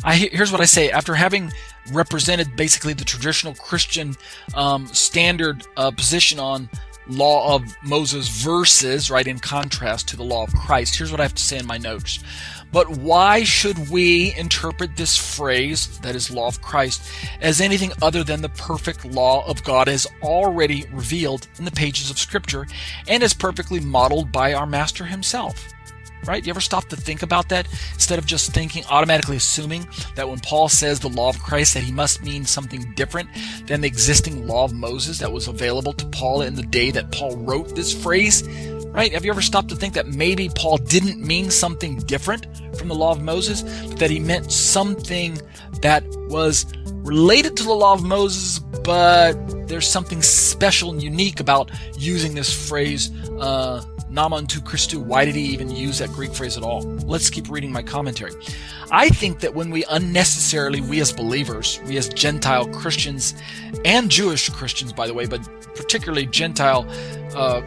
Here's what I say. After having represented basically the traditional Christian standard position on law of Moses verses, right, in contrast to the law of Christ, here's what I have to say in my notes. But why should we interpret this phrase, that is law of Christ, as anything other than the perfect law of God as already revealed in the pages of Scripture and as perfectly modeled by our Master himself? Right? You ever stop to think about that instead of just thinking, automatically assuming that when Paul says the law of Christ, that he must mean something different than the existing law of Moses that was available to Paul in the day that Paul wrote this phrase? Right? Have you ever stopped to think that maybe Paul didn't mean something different from the law of Moses, but that he meant something that was related to the law of Moses, but there's something special and unique about using this phrase, nama unto Christu. Why did he even use that Greek phrase at all? Let's keep reading my commentary. I think that when we unnecessarily, we as believers, we as Gentile Christians and Jewish Christians, by the way, but particularly Gentile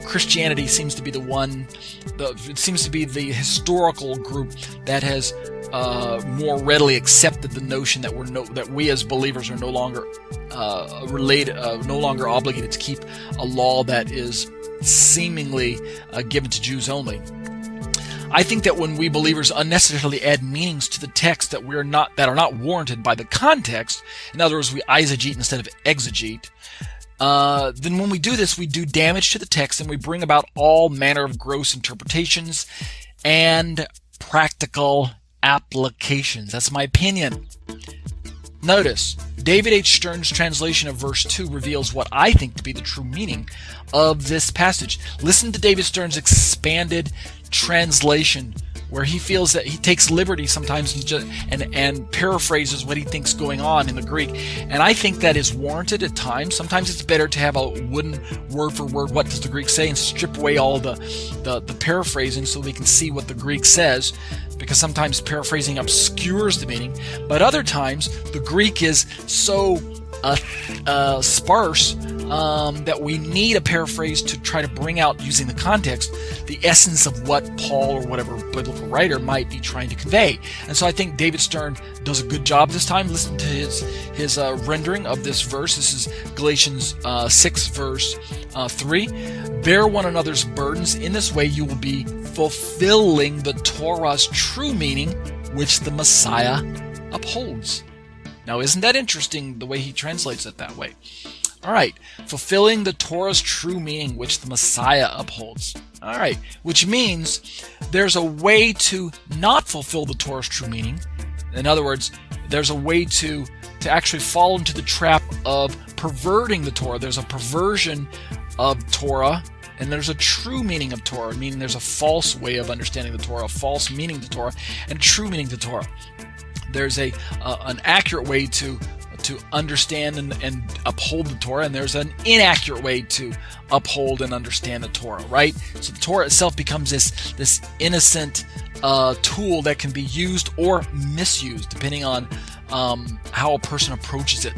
Christianity seems to be it seems to be the historical group that has more readily accepted the notion that we as believers are no longer no longer obligated to keep a law that is seemingly given to Jews only. I think that when we believers unnecessarily add meanings to the text that are not warranted by the context, in other words, we eisegete instead of exegete, then when we do this, we do damage to the text and we bring about all manner of gross interpretations and practical applications. That's my opinion. Notice, David H. Stern's translation of verse 2 reveals what I think to be the true meaning of this passage. Listen to David Stern's expanded translation, where he feels that he takes liberty sometimes and paraphrases what he thinks going on in the Greek. And I think that is warranted at times. Sometimes it's better to have a wooden word for word, what does the Greek say, and strip away all the paraphrasing so we can see what the Greek says, because sometimes paraphrasing obscures the meaning. But other times, the Greek is so sparse that we need a paraphrase to try to bring out, using the context, the essence of what Paul or whatever biblical writer might be trying to convey. And so I think David Stern does a good job this time. Listen to his rendering of this verse. This is Galatians 6 verse 3. Bear one another's burdens. In this way you will be fulfilling the Torah's true meaning, which the Messiah upholds. Now, isn't that interesting, the way he translates it that way? All right, fulfilling the Torah's true meaning, which the Messiah upholds. All right, which means there's a way to not fulfill the Torah's true meaning. In other words, there's a way to actually fall into the trap of perverting the Torah. There's a perversion of Torah, and there's a true meaning of Torah, meaning there's a false way of understanding the Torah, a false meaning to Torah, and a true meaning to Torah. There's an accurate way to understand and uphold the Torah, and there's an inaccurate way to uphold and understand the Torah, right? So the Torah itself becomes this innocent tool that can be used or misused depending on how a person approaches it.